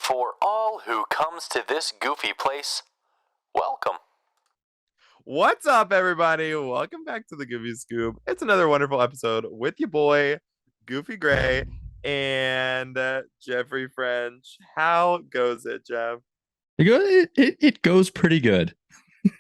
For all who comes to this goofy place, welcome. What's up, everybody? Welcome back to the Goofy Scoop. It's another wonderful episode with your boy, Goofy Gray, and Jeffrey French. How goes it, Jeff? It goes pretty good.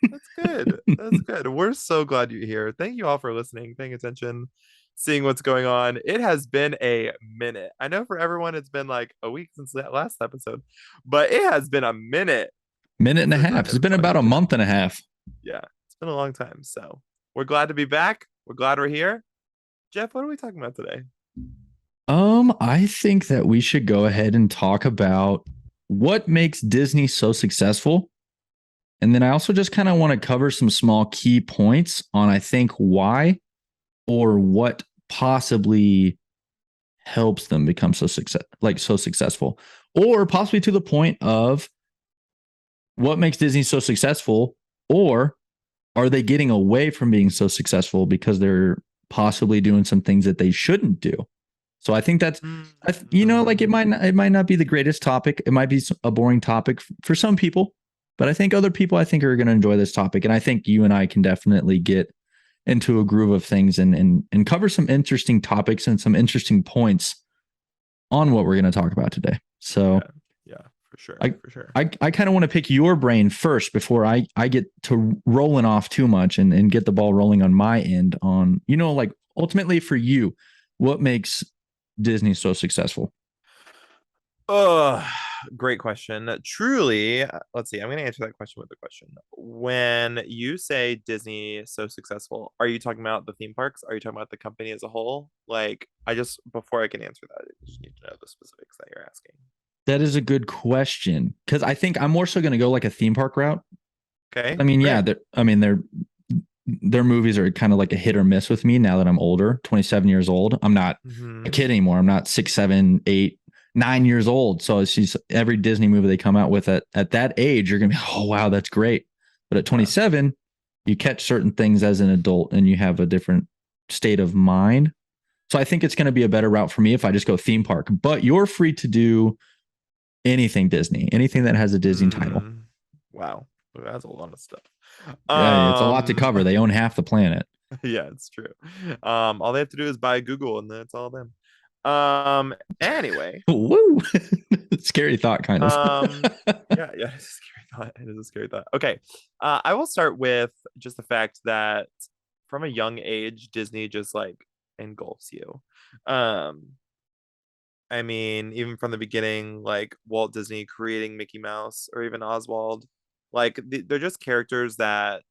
That's good. That's good. We're so glad you're here. Thank you all for listening, paying attention, seeing what's going on. It has been a minute. I know for everyone it's been like a week since that last episode, but it has been a minute. Minute and a since I half. It's have been talked about to a Jeff. month and a half. Yeah, it's been a long time. So we're glad to be back. We're glad we're here. Jeff, what are we talking about today? I think that we should go ahead and talk about what makes Disney so successful. And then I also just kind of want to cover some small key points on, I think, why or what possibly helps them become so successful, or possibly to the point of what makes Disney so successful, or are they getting away from being so successful because they're possibly doing some things that they shouldn't do? So I think that's, like it might not be the greatest topic. It might be a boring topic for some people, but I think other people are going to enjoy this topic. And I think you and I can definitely get into a groove of things and cover some interesting topics and some interesting points on what we're going to talk about today. So yeah, for sure. I kind of want to pick your brain first before I get to rolling off too much and get the ball rolling on my end on, like ultimately for you, what makes Disney so successful? Great question. Truly, let's see. I'm going to answer that question with a question. When you say Disney is so successful, are you talking about the theme parks? Are you talking about the company as a whole? Like, before I can answer that, I just need to know the specifics that you're asking. That is a good question, because I think I'm more so going to go like a theme park route. Okay. I mean, great. Their movies are kind of like a hit or miss with me now that I'm older, 27 years old. I'm not a kid anymore. I'm not 6, 7, 8, 9 years old. So it's just every Disney movie they come out with at that age, you're going to be, oh, wow, that's great. But at 27, you catch certain things as an adult and you have a different state of mind. So I think it's going to be a better route for me if I just go theme park. But you're free to do anything Disney, anything that has a Disney title. Wow. That's a lot of stuff. Yeah, it's a lot to cover. They own half the planet. Yeah, it's true. All they have to do is buy Google and that's all them. Anyway. Woo. Scary thought, kind of. Yeah, it's a scary thought. It is a scary thought. Okay. I will start with just the fact that from a young age, Disney just like engulfs you. I mean, even from the beginning, like Walt Disney creating Mickey Mouse or even Oswald, like they're just characters that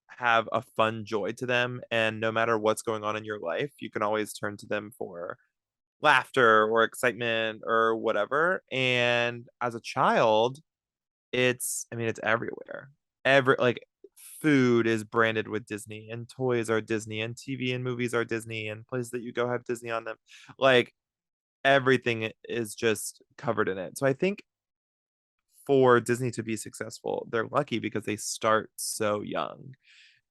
have a fun joy to them. And no matter what's going on in your life, you can always turn to them for laughter or excitement or whatever. And as a child, it's everywhere. Like food is branded with Disney and toys are Disney and TV and movies are Disney and places that you go have Disney on them. Like everything is just covered in it. So I think for Disney to be successful, they're lucky because they start so young.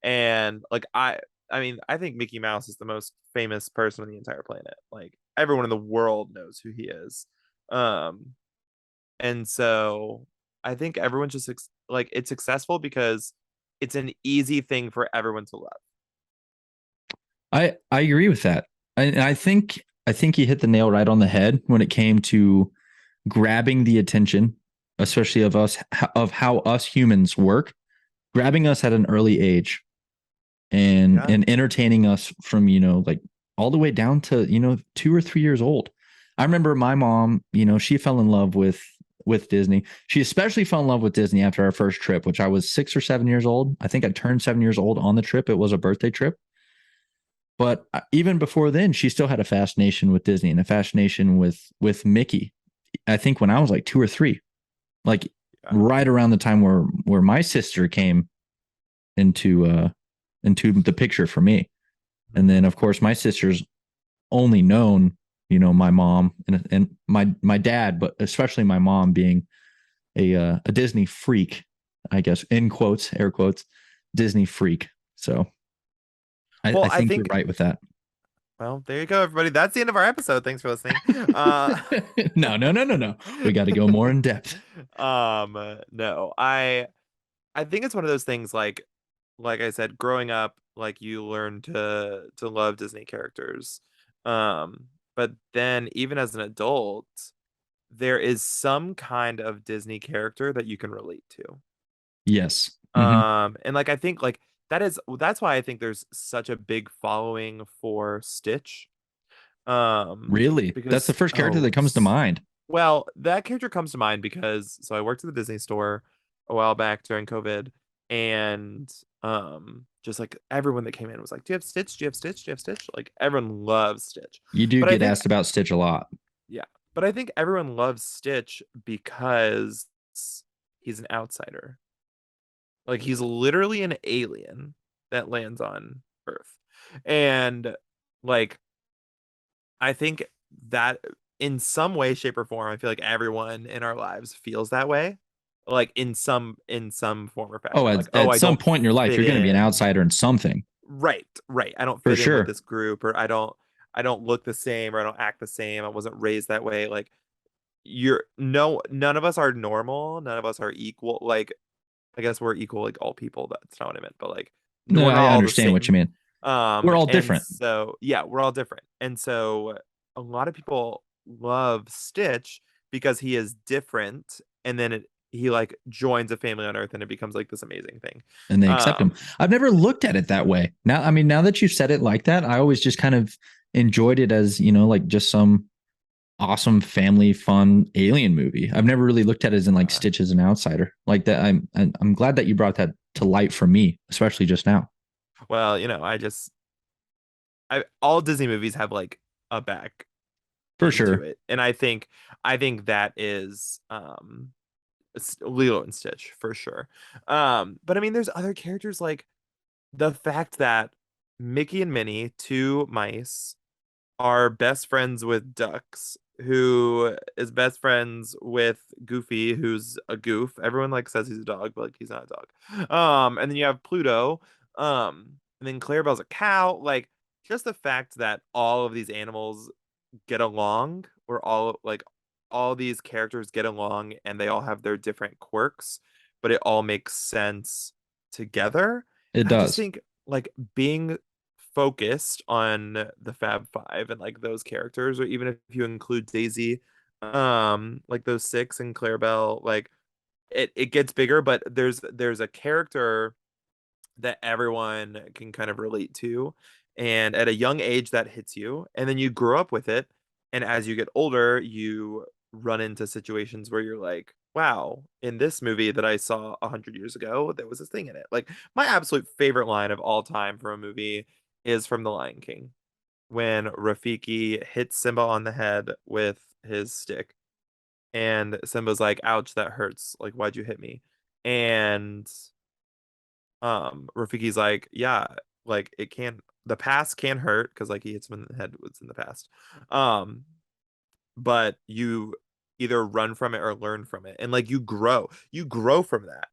And like I think Mickey Mouse is the most famous person on the entire planet. Like everyone in the world knows who he is. And so I think everyone's just like it's successful because it's an easy thing for everyone to love. I agree with that. I think you hit the nail right on the head when it came to grabbing the attention, especially of how us humans work, grabbing us at an early age and entertaining us from, like all the way down to, 2 or 3 years old. I remember my mom, she fell in love with Disney. She especially fell in love with Disney after our first trip, which I was 6 or 7 years old. I think I turned 7 years old on the trip. It was a birthday trip. But even before then, she still had a fascination with Disney and a fascination with Mickey. I think when I was like 2 or 3, like right around the time where my sister came into the picture for me. And then of course my sister's only known, my mom and my dad, but especially my mom being a Disney freak, I guess, in quotes, air quotes, Disney freak. So I think you're right with that. Well, there you go, everybody. That's the end of our episode. Thanks for listening. No. We got to go more in depth. No, I think it's one of those things like I said, growing up, like you learn to love Disney characters. But then even as an adult, there is some kind of Disney character that you can relate to. Yes. Mm-hmm. And like I think like that's why I think there's such a big following for Stitch. Really? That's the Because first character that comes to mind. well, that character comes to mind because so I worked at the Disney store a while back during COVID, and just like everyone that came in was like, "Do you have Stitch? Do you have Stitch? Do you have Stitch?" Like everyone loves Stitch. You do But I get think asked about Stitch a lot. yeah, but I think everyone loves Stitch because he's an outsider. Like he's literally an alien that lands on Earth. And like I think that in some way, shape, or form, I feel like everyone in our lives feels that way. Like in some form or Oh, fashion. Like, oh, at I some don't point in your life, fit you're going to be an in. outsider in something Right, right. I don't for fit in with sure. this group, or I don't look the same, or I don't act the same. I wasn't raised that way. Like you're no none of us are normal, none of us are equal. Like I guess we're equal, like all people. That's not what I meant, but like No, we're not I all the understand what you same. mean. We're all And different. so yeah, we're all different. And so a lot of people love Stitch because he is different, and then he like joins a family on Earth, and it becomes like this amazing thing. And they accept him. Um, I've never looked at it that way. Now, I mean, now that you said it like that, I always just kind of enjoyed it as, like just some awesome family fun alien movie. I've never really looked at it as in like uh, Stitch as an outsider. Like that I'm glad that you brought that to light for me, especially just now. well, I all Disney movies have like a back For end to sure. it, and I think that is Lilo and Stitch for sure. But I mean, there's other characters like the fact that Mickey and Minnie, two mice, are best friends with Ducks, who is best friends with Goofy, who's a goof. Everyone like says he's a dog, but like he's not a dog. And then you have Pluto, and then Clarabelle's a cow. Like just the fact that all of these animals get along, or all these characters get along, and they all have their different quirks, but it all makes sense together. It And I just does. think like being focused on the Fab Five and like those characters, or even if you include Daisy, like those six and Clarabelle, like it gets bigger, but there's a character that everyone can kind of relate to. And at a young age, that hits you. And then you grow up with it. And as you get older, you run into situations where you're like, wow, in this movie that I saw 100 years ago, there was this thing in it. Like, my absolute favorite line of all time from a movie is from The Lion King when Rafiki hits Simba on the head with his stick. And Simba's like, ouch, that hurts. Like, why'd you hit me? And Rafiki's like, yeah, like it can the past can hurt because like he hits him in the head what's in the past. Um, but you either run from it or learn from it. And like you grow from that.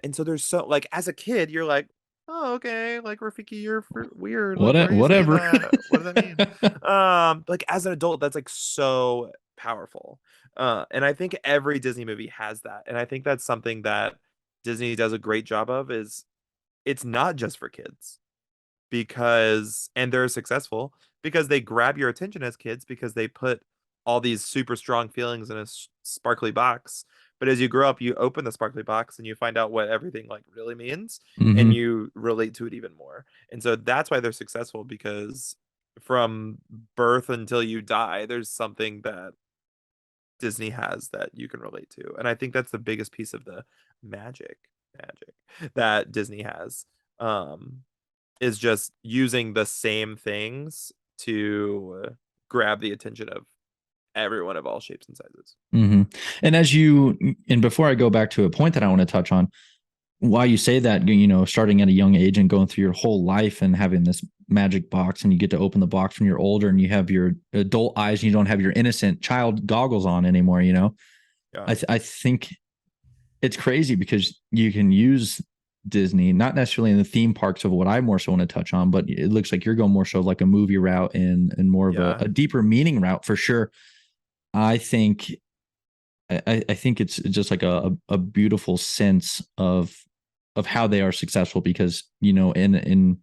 And so there's so like as a kid, you're like, oh, okay, like Rafiki, you're weird. Like, why are you saying Whatever. that? What does that mean? Like as an adult, that's like so powerful. And I think every Disney movie has that. And I think that's something that Disney does a great job of is it's not just for kids because and they're successful because they grab your attention as kids because they put all these super strong feelings in a sparkly box. But as you grow up, you open the sparkly box and you find out what everything like really means, and Hmm. you relate to it even more. And so that's why they're successful, because from birth until you die, there's something that Disney has that you can relate to. And I think that's the biggest piece of the magic that Disney has. Um, is just using the same things to grab the attention of everyone of all shapes and sizes. Hmm. And and before I go back to a point that I want to touch on, why you say that, starting at a young age and going through your whole life and having this magic box, and you get to open the box when you're older and you have your adult eyes and you don't have your innocent child goggles on anymore, Yeah. I think it's crazy because you can use Disney, not necessarily in the theme parks of what I more so want to touch on, but it looks like you're going more so like a movie route and more of a deeper meaning route for sure. I think I think it's just like a beautiful sense of how they are successful because, you know, in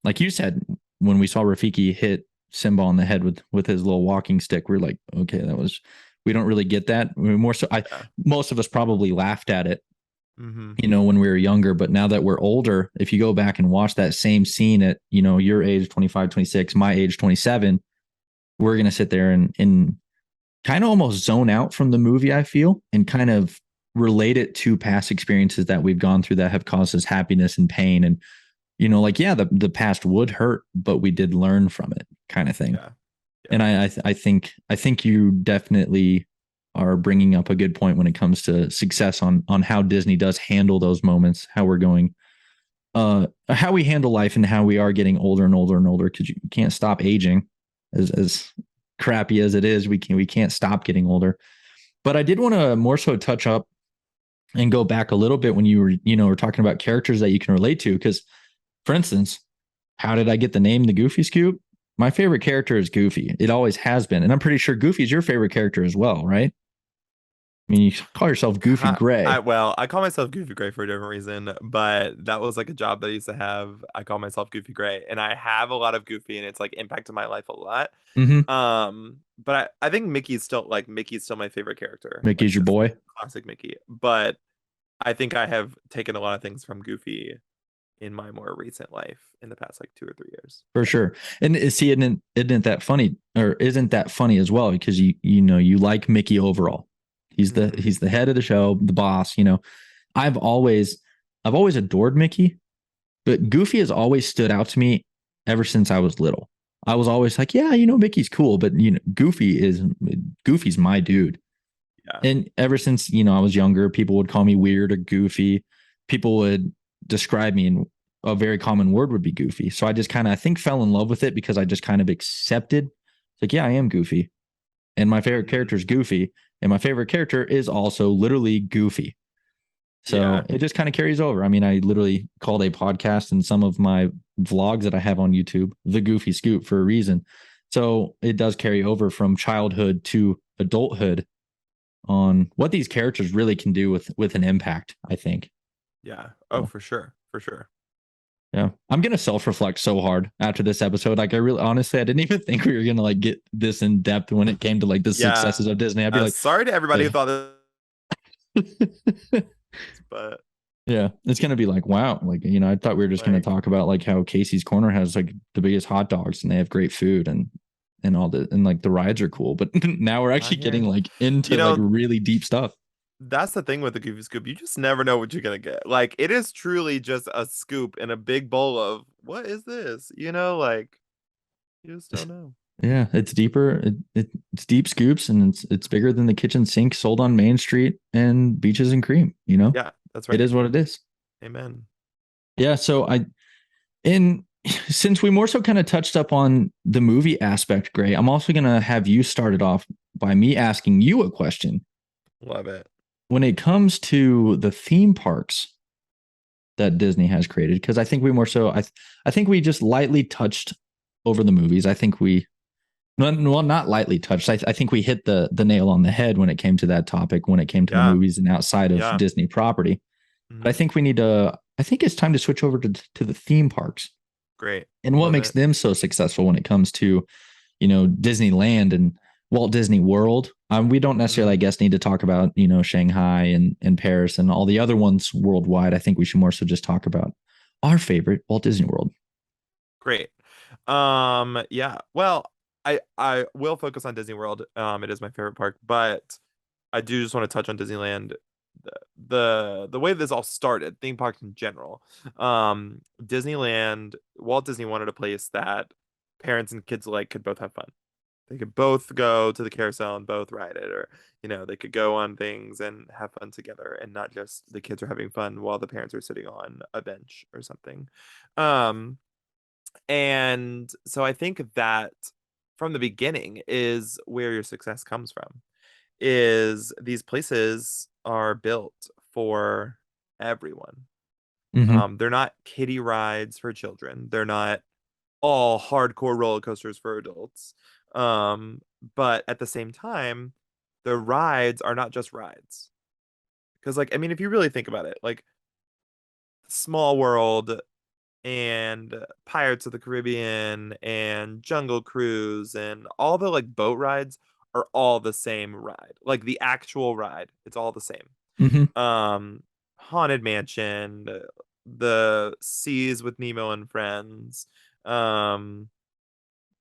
like you said, when we saw Rafiki hit Simba on the head with his little walking stick, we're like, okay, we don't really get that. I mean, more so, most of us probably laughed at it, you know, when we were younger, but now that we're older, if you go back and watch that same scene at, you know, your age, 25, 26, my age, 27, we're going to sit there and kind of almost zone out from the movie, I feel, and kind of relate it to past experiences that we've gone through that have caused us happiness and pain. And, you know, like, yeah, the past would hurt, but we did learn from it, kind of thing. Yeah. And I think you definitely are bringing up a good point when it comes to success on how Disney does handle those moments, how we're going, how we handle life and how we are getting older and older and older, because you can't stop aging as crappy as it is. We can't stop getting older. But I did want to more so touch up and go back a little bit when you were talking about characters that you can relate to. Because, for instance, how did I get the name the Goofy Scoop? My favorite character is Goofy. It always has been. And I'm pretty sure Goofy is your favorite character as well, right? I mean, you call yourself Goofy Gray. I call myself Goofy Gray for a different reason, but that was like a job that I used to have. I call myself Goofy Gray, and I have a lot of Goofy, and it's like impacted my life a lot. But I think Mickey's still my favorite character. Mickey's like, your boy, classic Mickey. But I think I have taken a lot of things from Goofy in my more recent life in the past like 2 or 3 years. For sure. And see, isn't that funny, or isn't that funny as well? Because you know, you like Mickey overall. He's the head of the show, the boss, you know. I've always adored Mickey, but Goofy has always stood out to me ever since I was little. I was always like, yeah, you know, Mickey's cool, but you know, Goofy's my dude. Yeah. And ever since, you know, I was younger, people would call me weird or goofy. People would describe me, and a very common word would be goofy. So I just kind of, I think, fell in love with it because I just kind of accepted, like, yeah, I am goofy. And my favorite character is Goofy. And my favorite character is also literally Goofy. So it just kind of carries over. I mean, I literally called a podcast and some of my vlogs that I have on YouTube, The Goofy Scoop, for a reason. So it does carry over from childhood to adulthood on what these characters really can do with an impact, I think. Yeah. Oh, for sure. For sure. Yeah. I'm going to self-reflect so hard after this episode. Like, I really, honestly, I didn't even think we were going to like get this in depth when it came to like the successes of Disney. I'd be like, sorry to everybody who thought this. But yeah, it's going to be like, wow. Like, you know, I thought we were just going to talk about like how Casey's Corner has like the biggest hot dogs and they have great food and all the, and like the rides are cool. But now we're actually getting like into like really deep stuff. That's the thing with the Goofy Scoop. You just never know what you're going to get. Like, it is truly just a scoop in a big bowl of, what is this? You know, like, you just don't know. Yeah, it's deeper. It's deep scoops, and it's bigger than the kitchen sink sold on Main Street and Beaches and Cream, you know? Yeah, that's right. It is what it is. Amen. Yeah, so since we more so kind of touched up on the movie aspect, Gray, I'm also going to have you started off by me asking you a question. Love it. When it comes to the theme parks that Disney has created, because I think we more so, I think we just lightly touched over the movies. I think not lightly touched. I think we hit the nail on the head when it came to that topic, when it came to the movies and outside of Disney property. But I think I think it's time to switch over to the theme parks. Great. And what makes them so successful when it comes to, you know, Disneyland and Walt Disney World. We don't necessarily, I guess, need to talk about, you know, Shanghai and Paris and all the other ones worldwide. I think we should more so just talk about our favorite, Walt Disney World. Great. Yeah. Well, I will focus on Disney World. It is my favorite park, but I do just want to touch on Disneyland. The way this all started, theme parks in general. Disneyland, Walt Disney wanted a place that parents and kids alike could both have fun. They could both go to the carousel and both ride it, or, you know, they could go on things and have fun together, and not just the kids are having fun while the parents are sitting on a bench or something. And so I think that from the beginning is where your success comes from, is these places are built for everyone. Hmm. They're not kiddie rides for children. They're not all hardcore roller coasters for adults. Um, but at the same time, the rides are not just rides. Because, like, I mean, if you really think about it, like Small World and Pirates of the Caribbean and Jungle Cruise and all the like boat rides are all the same ride. Like the actual ride, it's all the same. Hmm. Um, Haunted Mansion, the Seas with Nemo and Friends, um,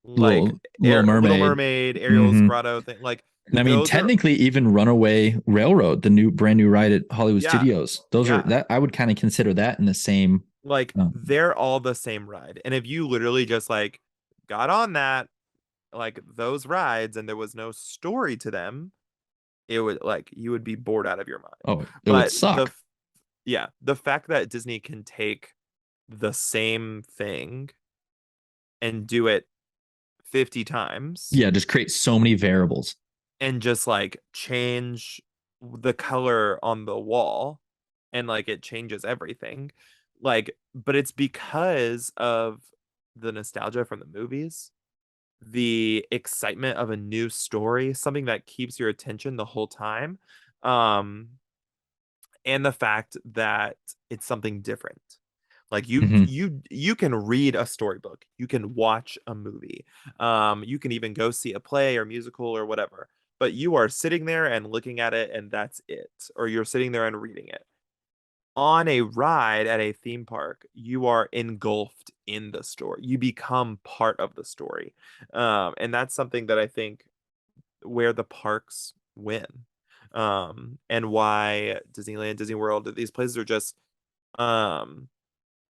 like Little Little Mermaid. Mermaid, Ariel's Hmm. Grotto thing. Like And I mean, those are, technically, even Runaway Railroad, the brand new ride at Hollywood yeah, Studios, those are yeah. that I would kind of consider that in the same. Like Um, they're all the same ride. And if you literally just like got on that, like those rides, and there was no story to them, it would like you would be bored out of your mind. oh, it would But suck. yeah, the fact that Disney can take the same thing and do it 50 times Yeah, just create so many variables. and just like change the color on the wall and like it changes everything. Like, but it's because of the nostalgia from the movies, the excitement of a new story, something that keeps your attention the whole time. Um, and the fact that it's something different. Like Hmm. you can read a storybook, you can watch a movie, you can even go see a play or musical or whatever, but you are sitting there and looking at it and that's it, or you're sitting there and reading it. On a ride at a theme park, you are engulfed in the story. You become part of the story. And that's something that I think where the parks win. And why Disneyland, Disney World, these places are just um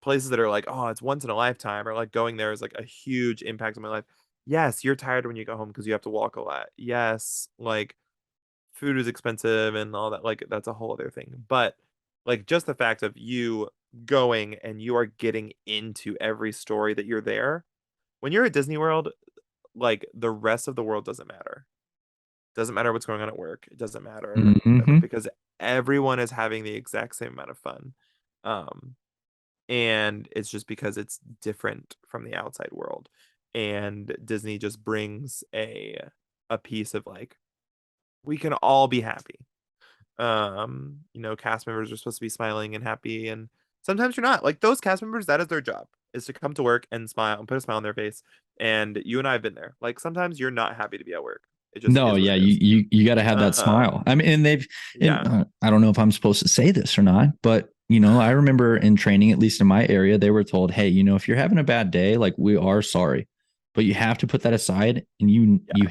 places that are like, oh, it's once in a lifetime, or like going there is like a huge impact on my life. Yes, you're tired when you go home because you have to walk a lot. Yes, like food is expensive and all that, like that's a whole other thing. But like just the fact of you going and you are getting into every story that you're there. When you're at Disney World, like the rest of the world doesn't matter. Doesn't matter what's going on at work. It doesn't matter whatever Hmm. because everyone is having the exact same amount of fun. Um, and it's just because it's different from the outside world. And Disney just brings a piece of like we can all be happy. Cast members are supposed to be smiling and happy, and sometimes you're not. Like those cast members, that is their job, is to come to work and smile and put a smile on their face. And you and I have been there. Like sometimes you're not happy to be at work. It just No, is what yeah, it you is. you got to have that smile. Um, I mean, and they've, and yeah. I don't know if I'm supposed to say this or not, but I remember in training, at least in my area, they were told, hey, if you're having a bad day, like we are sorry, but you have to put that aside, and Yeah.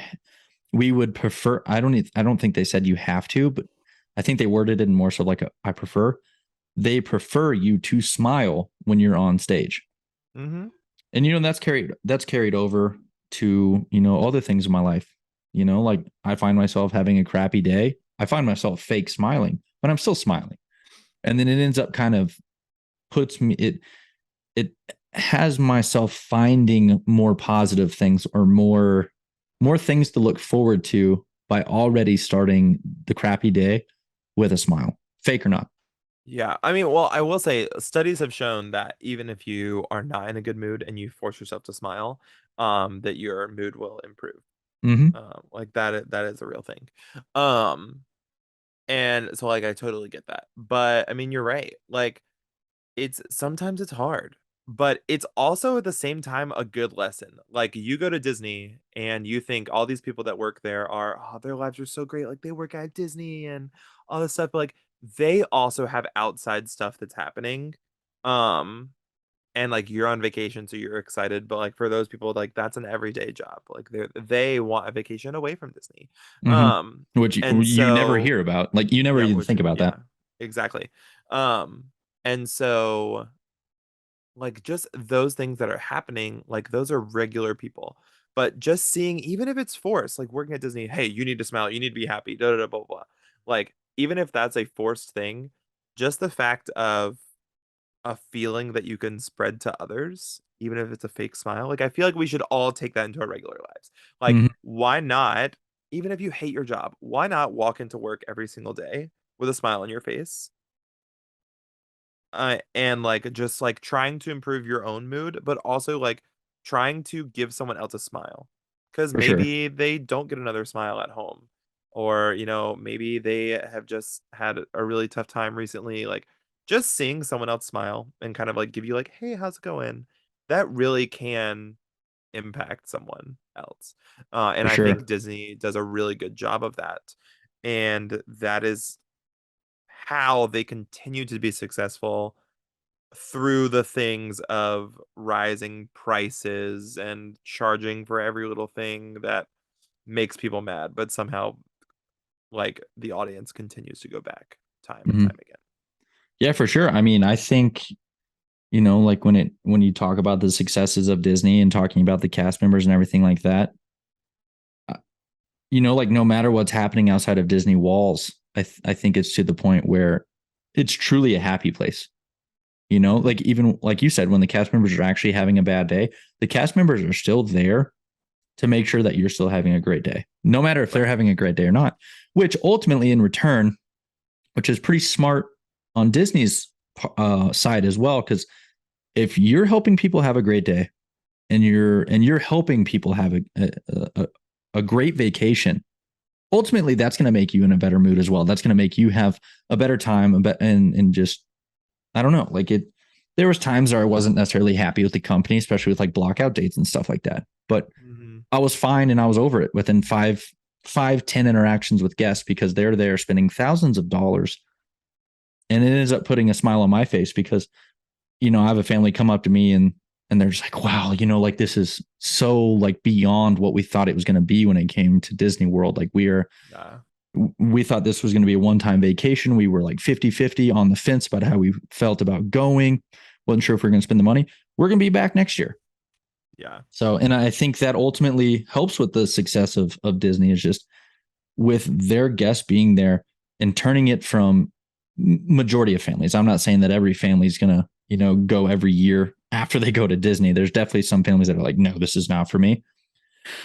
we would prefer. I don't think they said you have to, but I think they worded it in more so like I prefer. They prefer you to smile when you're on stage, Mm-hmm. and that's carried over to other things in my life. Like I find myself having a crappy day, I find myself fake smiling, but I'm still smiling, and then it ends up kind of puts me it has myself finding more positive things, or more things to look forward to by already starting the crappy day with a smile, fake or not. Yeah, I mean, well, I will say studies have shown that even if you are not in a good mood and you force yourself to smile, that your mood will improve. Mm-hmm. Like that is a real thing. Um, and so like I totally get that. But I mean, you're right. Like it's sometimes it's hard, but it's also at the same time a good lesson. Like you go to Disney and you think all these people that work there are, oh, their lives are so great. Like they work at Disney and all this stuff. But like they also have outside stuff that's happening. Um, and like you're on vacation, so you're excited. But like for those people, like that's an everyday job. Like they want a vacation away from Disney. Mm-hmm. Um, Which and you never so hear about, like you never yeah, even which think about yeah, that. exactly. Um, and so like just those things that are happening, like those are regular people. But just seeing, even if it's forced, like working at Disney, hey, you need to smile, you need to be happy, da da da blah blah. Like even if that's a forced thing, just the fact of a feeling that you can spread to others, even if it's a fake smile, like I feel like we should all take that into our regular lives. Like, Mm-hmm. why not, even if you hate your job, why not walk into work every single day with a smile on your face? and like just like trying to improve your own mood, but also like trying to give someone else a smile because For sure. maybe they don't get another smile at home, or maybe they have just had a really tough time recently. Like just seeing someone else smile and kind of like give you like, hey, how's it going? That really can impact someone else. And For I sure. think Disney does a really good job of that. And that is how they continue to be successful through the things of rising prices and charging for every little thing that makes people mad, but somehow like the audience continues to go back time and Mhm. time again. Yeah, for sure. I mean, I think, like when you talk about the successes of Disney and talking about the cast members and everything like that, uh, like no matter what's happening outside of Disney walls, I think it's to the point where it's truly a happy place. Like even like you said, when the cast members are actually having a bad day, the cast members are still there to make sure that you're still having a great day, no matter if they're Right. having a great day or not, which ultimately in return, which is pretty smart on Disney's side as well. Because if you're helping people have a great day and you're helping people have a great vacation, ultimately that's going to make you in a better mood as well. That's going to make you have a better time and just, I don't know, like it, there was times where I wasn't necessarily happy with the company, especially with like blockout dates and stuff like that. But Hmm. I was fine and I was over it within 10 interactions with guests because they're there spending thousands of dollars. And it ends up putting a smile on my face because, I have a family come up to me and they're just like, wow, like this is so like beyond what we thought it was going to be when it came to Disney World. Like Yeah. we thought this was going to be a one-time vacation. We were like 50-50 on the fence about how we felt about going. Wasn't sure if we are going to spend the money. We're going to be back next year. Yeah. So, and I think that ultimately helps with the success of Disney is just with their guests being there and turning it from majority of families. I'm not saying that every family is going to, go every year after they go to Disney. There's definitely some families that are like, no, this is not for me.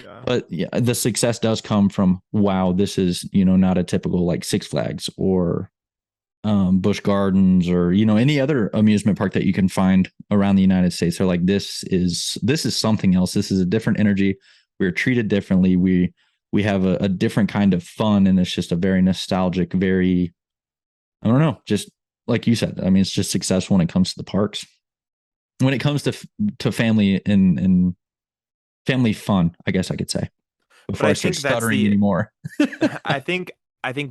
Yeah. But yeah, the success does come from, wow, this is, not a typical like Six Flags or Busch Gardens or any other amusement park that you can find around the United States. They're like, this is something else. This is a different energy. We're treated differently. We have a different kind of fun, and it's just a very nostalgic, very, I don't know, just like you said. I mean, it's just successful when it comes to the parks. When it comes to family and family fun, I guess I could say But before I I start think that's stuttering the anymore. I think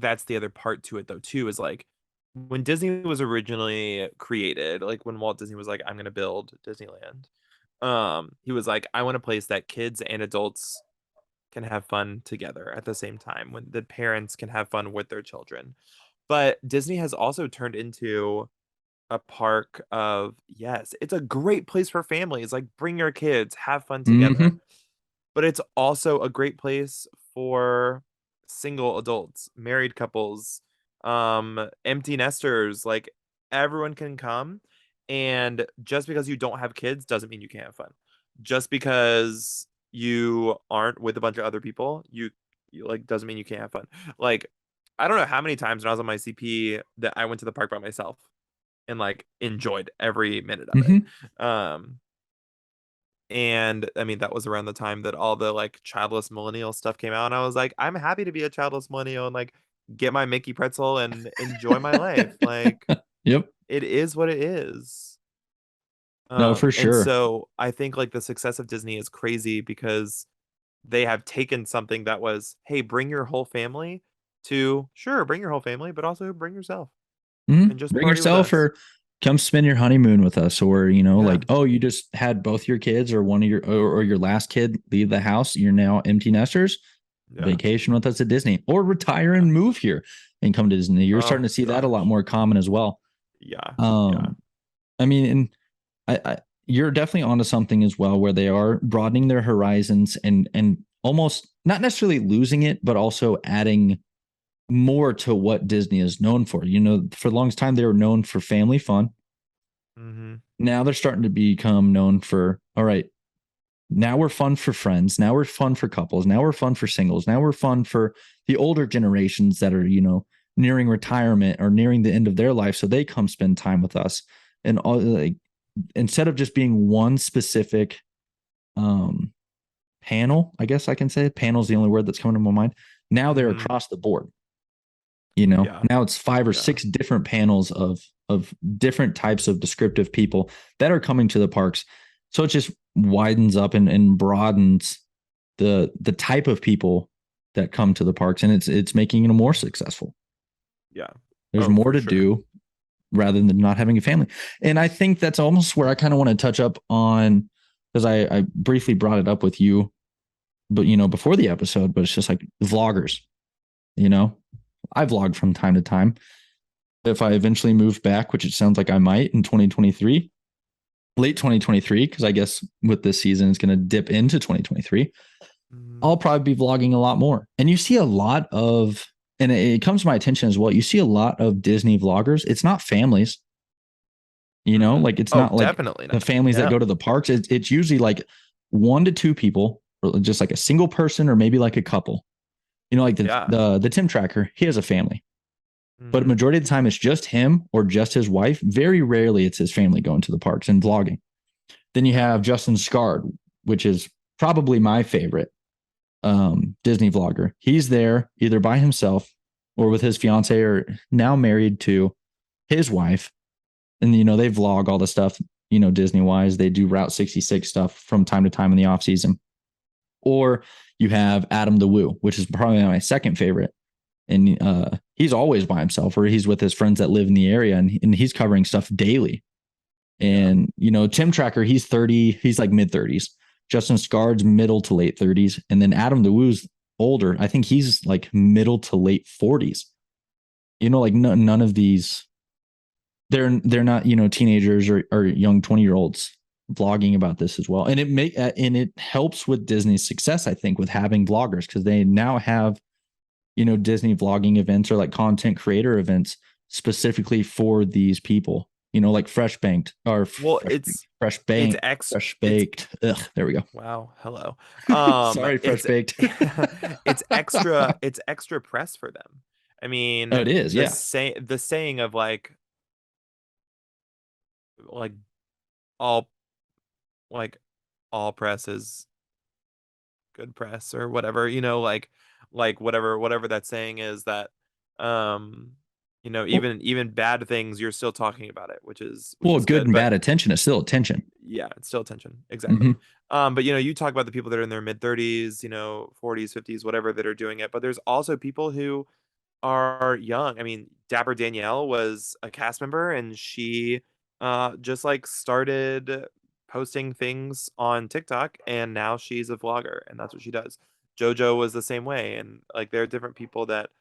that's the other part to it though too is like when Disney was originally created, like when Walt Disney was like, I'm gonna build Disneyland, he was like, I want a place that kids and adults can have fun together at the same time, when the parents can have fun with their children. But Disney has also turned into a park of, yes, it's a great place for families, like bring your kids, have fun together. Mm-hmm. But it's also a great place for single adults, married couples, empty nesters, like everyone can come. And just because you don't have kids doesn't mean you can't have fun. Just because you aren't with a bunch of other people, you like doesn't mean you can't have fun. Like I don't know how many times when I was on my CP that I went to the park by myself and like enjoyed every minute of it. Mm-hmm. Um and I mean, that was around the time that all the like childless millennial stuff came out. And I was like, I'm happy to be a childless millennial and like get my Mickey pretzel and enjoy my life. Like Yep. it is what it is. No, for And sure. so I think like the success of Disney is crazy because they have taken something that was, hey, bring your whole family to sure, bring your whole family, but also bring yourself and just Bring party with yourself us. or come spend your honeymoon with us, or Yeah. like, oh, you just had both your kids or one of your or your last kid leave the house. You're now empty nesters. Yeah. Vacation with us at Disney, or retire Yeah. and move here and come to Disney. You're starting Oh to see that a lot gosh. more common as well. Yeah. Yeah. Um, I mean, and I you're definitely onto something as well, where they are broadening their horizons and almost not necessarily losing it, but also adding more to what Disney is known for. For the longest time, they were known for family fun. Mm-hmm. Now they're starting to become known for, all right, now we're fun for friends. Now we're fun for couples. Now we're fun for singles. Now we're fun for the older generations that are, nearing retirement or nearing the end of their life. So they come spend time with us. and all, like, instead of just being one specific panel, I guess I can say panel is the only word that's coming to my mind. Now they're across the board. Yeah. Now it's 5 or 6 different panels of different types of descriptive people that are coming to the parks. So it just widens up and broadens the type of people that come to the parks, and it's making it more successul. Yeah. There's more to do rather than not having a family. And I think that's almost where I kind of want to touch up on, because I briefly brought it up with you, but before the episode, but it's just like vloggers. I vlog from time to time. If I eventually move back, which it sounds like I might in 2023, late 2023, because I guess with this season it's going to dip into 2023, I'll probably be vlogging a lot more. And you see a lot of, and it comes to my attention as well, you see a lot of Disney vloggers. It's not families, like it's not like definitely not. The families that go to the parks. It's usually like 1 to 2 people, or just like a single person, or maybe like a couple. Like the Tim Tracker, he has a family, but a majority of the time it's just him or just his wife. Very rarely it's his family going to the parks and vlogging. Then you have Justin Scard, which is probably my favorite Disney vlogger. He's there either by himself or with his fiance, or now married to his wife. And, they vlog all the stuff, Disney wise. They do Route 66 stuff from time to time in the off season. Or you have Adam the Woo, which is probably my second favorite. And he's always by himself, or he's with his friends that live in the area, and he's covering stuff daily. And, Tim Tracker, he's 30, he's like mid 30s. Justin Scard's middle to late 30s. And then Adam the Woo's older. I think he's like middle to late 40s. Like none of these, they're not, teenagers or young 20-year-olds vlogging about this as well. And it helps with Disney's success, I think, with having vloggers, because they now have, Disney vlogging events or like content creator events specifically for these people, like Fresh Banked or Fresh Baked. Ugh, there we go. Wow. Hello. Sorry, Fresh Baked. It's extra press for them. I mean, it is, yeah. The saying of like all press is good press, or whatever, whatever that saying is, that even bad things, you're still talking about it, which is good and bad attention is still attention. Yeah, it's still attention. Exactly. But you talk about the people that are in their mid 30s, 40s, 50s, whatever, that are doing it. But there's also people who are young. I mean, Dapper Danielle was a cast member, and she just like started posting things on TikTok, and now she's a vlogger, and that's what she does. JoJo was the same way, and like there are different people that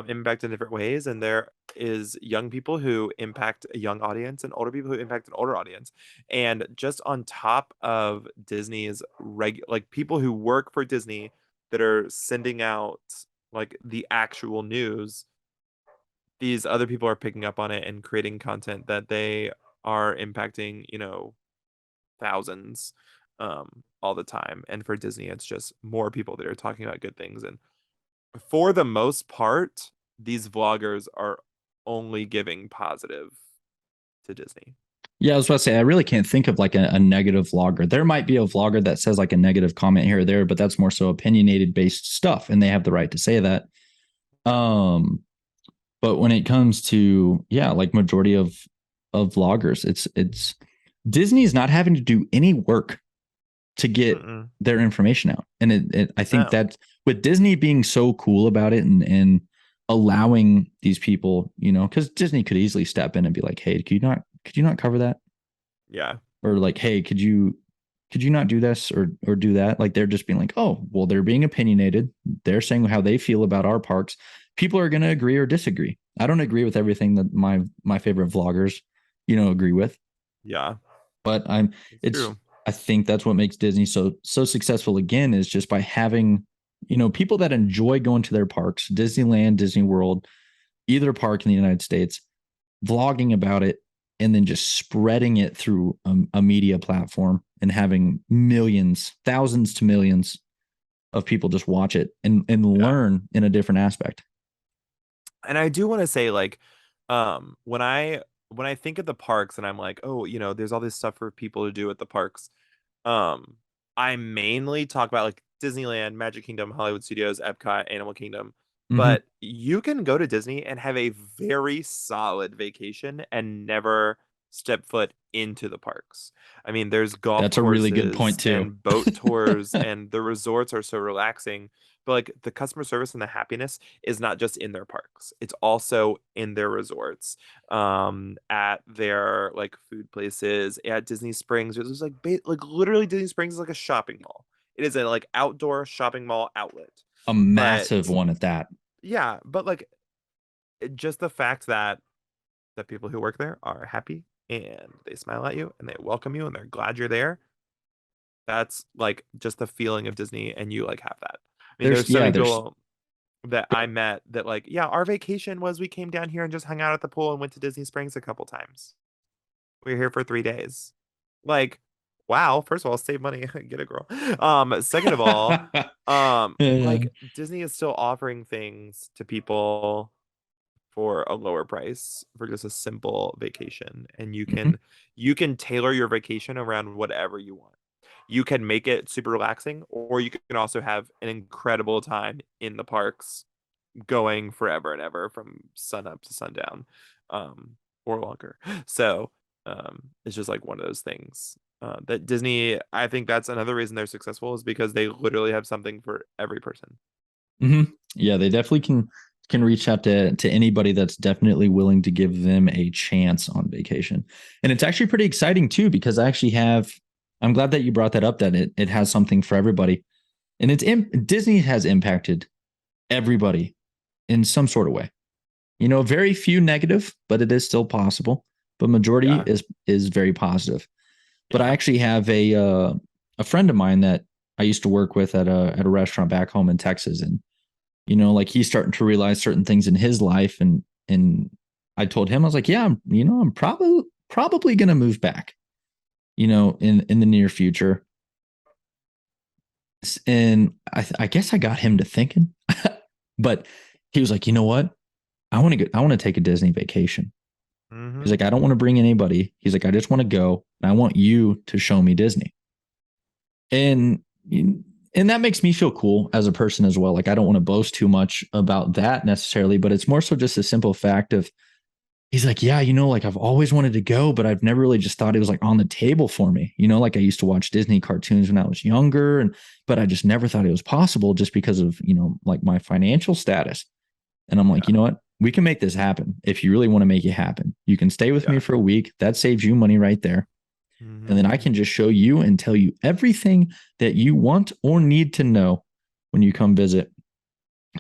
impact in different ways, and there is young people who impact a young audience and older people who impact an older audience. And just on top of Disney's like people who work for Disney that are sending out like the actual news, these other people are picking up on it and creating content that they are impacting, thousands all the time. And for Disney, it's just more people that are talking about good things. And for the most part, these vloggers are only giving positive to Disney. Yeah, I was about to say, I really can't think of like a negative vlogger. There might be a vlogger that says like a negative comment here or there, but that's more so opinionated based stuff, and they have the right to say that. But when it comes to, like majority of vloggers, it's Disney's not having to do any work to get their information out. And I think that with Disney being so cool about it and allowing these people, because Disney could easily step in and be like, hey, could you not cover that? Yeah. Or like, hey, could you not do this or do that? Like, they're just being like, oh, well, they're being opinionated. They're saying how they feel about our parks. People are going to agree or disagree. I don't agree with everything that my favorite vloggers, agree with. Yeah. But it's true. I think that's what makes Disney so successful again, is just by having, people that enjoy going to their parks, Disneyland, Disney World, either park in the United States, vlogging about it, and then just spreading it through a media platform and having millions, thousands to millions of people just watch it and learn in a different aspect. And I do want to say, like, when I when I think of the parks and I'm like, oh, there's all this stuff for people to do at the parks. Um, I mainly talk about like Disneyland, Magic Kingdom, Hollywood Studios, Epcot, Animal Kingdom. Hmm. But you can go to Disney and have a very solid vacation and never step foot into the parks. I mean, there's golf That's a really good courses point too. and boat tours, and the resorts are so relaxing. But like the customer service and the happiness is not just in their parks, it's also in their resorts, at their like food places, at Disney Springs. There's like like literally Disney Springs is like a shopping mall. It is a like outdoor shopping mall outlet. A But massive one at that. yeah, but like just the fact that the people who work there are happy and they smile at you and they welcome you and they're glad you're there. That's like just the feeling of Disney, and you like have that. I mean, There's there's so many there's people that I met that like, yeah, our vacation was we came down here and just hung out at the pool and went to Disney Springs a couple times. We were here for 3 days. Like, wow, first of all, save money, get a girl. Second of all, Yeah. like Disney is still offering things to people for a lower price for just a simple vacation. And Mhm. you can tailor your vacation around whatever you want. You can make it super relaxing, or you can also have an incredible time in the parks going forever and ever from sun up to sundown, or longer. So it's just like one of those things, that Disney, I think that's another reason they're successful, is because they literally have something for every person. Hmm. Yeah, they definitely can reach out to anybody that's definitely willing to give them a chance on vacation. And it's actually pretty exciting too, because I'm glad that you brought that up, that it has something for everybody. And Disney has impacted everybody in some sort of way. Very few negative, but it is still possible. But majority Yeah, is very positive. But I yeah, actually have a friend of mine that I used to work with at a restaurant back home in Texas, and like he's starting to realize certain things in his life, and I told him, I was like, yeah, I'm probably gonna move back, in the near future. And I guess I got him to thinking, but he was like, you know what? I want to take a Disney vacation. He's mm-hmm. like, I don't want to bring anybody. He's like, I just want to go and I want you to show me Disney. And and that makes me feel cool as a person as well. Like, I don't want to boast too much about that necessarily, but it's more so just a simple fact of, he's like, yeah, like I've always wanted to go, but I've never really just thought it was like on the table for me. Like I used to watch Disney cartoons when I was younger, but I just never thought it was possible just because of, like my financial status. And I'm like, Yeah, you know what? We can make this happen. If you really want to make it happen, you can stay with me yeah, for a week. That saves you money right there. And then I mm-hmm. can just show you and tell you everything that you want or need to know when you come visit.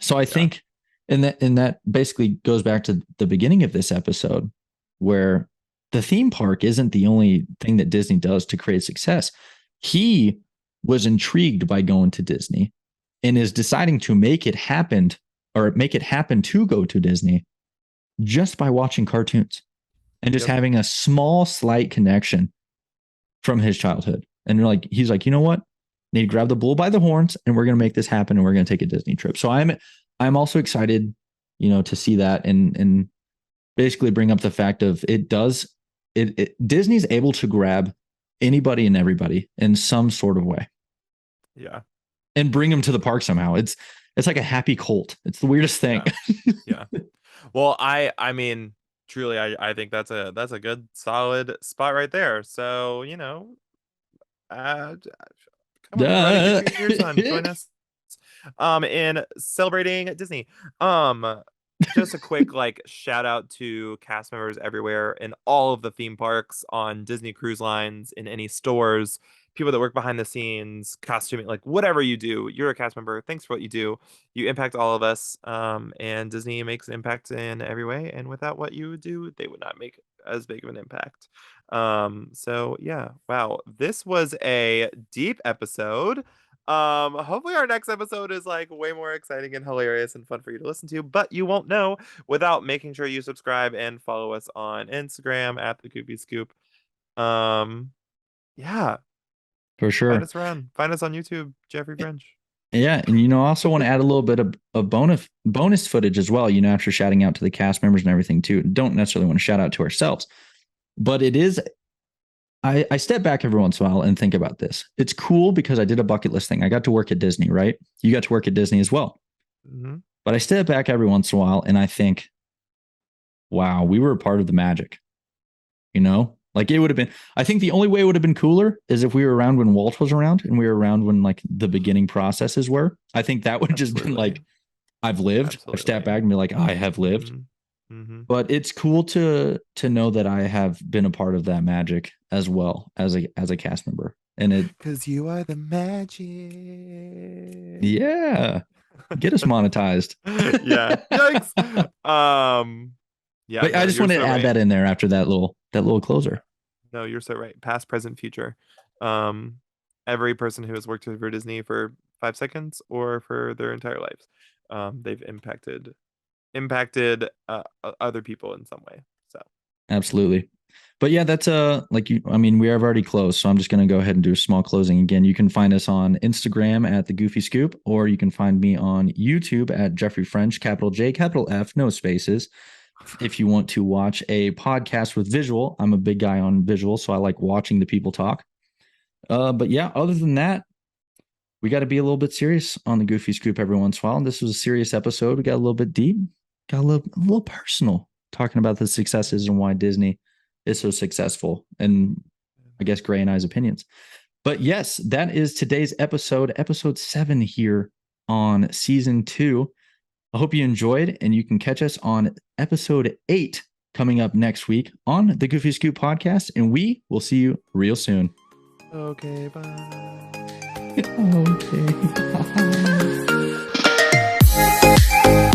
So I Yeah, think, and that basically goes back to the beginning of this episode, where the theme park isn't the only thing that Disney does to create success. He was intrigued by going to Disney and is deciding to make it happen to go to Disney just by watching cartoons and just yep, having a small, slight connection from his childhood. And he's like, you know what? Need to grab the bull by the horns, and we're gonna make this happen, and we're gonna take a Disney trip. So I'm also excited, to see that, and basically bring up the fact of Disney's able to grab anybody and everybody in some sort of way yeah, and bring them to the park somehow. It's like a happy cult. It's the weirdest thing. yeah, yeah. Well, I mean, truly, I think that's a good solid spot right there. So, uh, come on, everybody, get Duh. your ears on. Join us, in celebrating Disney. Just a quick like shout out to cast members everywhere in all of the theme parks, on Disney cruise lines, in any stores, people that work behind the scenes, costuming, like whatever you do, you're a cast member. Thanks for what you do. You impact all of us. And Disney makes an impact in every way. And without what you do, they would not make as big of an impact. So yeah, wow. This was a deep episode. Hopefully our next episode is like way more exciting and hilarious and fun for you to listen to, but you won't know without making sure you subscribe and follow us on Instagram at the Goofy Scoop. Um, yeah, For find sure. us around. Find us on YouTube, Jeffrey French. Yeah, and I also want to add a little bit of bonus footage as well. After shouting out to the cast members and everything too. Don't necessarily want to shout out to ourselves, but it is. I step back every once in a while and think about this. It's cool because I did a bucket list thing. I got to work at Disney, right? You got to work at Disney as well. Mm-hmm. But I step back every once in a while and I think, wow, we were a part of the magic. Like it would have been, I think the only way it would have been cooler is if we were around when Walt was around and we were around when like the beginning processes were. I think that would have just been like, I've lived. Absolutely. I've stepped back and be like, I have lived. Mm-hmm. But it's cool to know that I have been a part of that magic as well as a cast member. And because you are the magic. Yeah. Get us monetized. Yeah. Yikes. Yeah. But I just wanted to add that in there after that little closer. No, you're so right. Past, present, future. Every person who has worked for Disney for 5 seconds or for their entire lives, they've impacted other people in some way. So absolutely. But yeah, that's we have already closed, so I'm just going to go ahead and do a small closing again. You can find us on Instagram at The Goofy Scoop, or you can find me on YouTube at Jeffrey French, capital J, capital F, no spaces. If you want to watch a podcast with visual, I'm a big guy on visual, so I like watching the people talk. But yeah, other than that, we got to be a little bit serious on The Goofy Scoop every once in a while. And this was a serious episode. We got a little bit deep, got a little personal, talking about the successes and why Disney is so successful, and I guess Gray and I's opinions. But yes, that is today's episode 7 here on season 2. I hope you enjoyed, and you can catch us on episode 8 coming up next week on the Goofy Scoop podcast, and we will see you real soon. Okay, bye. Okay.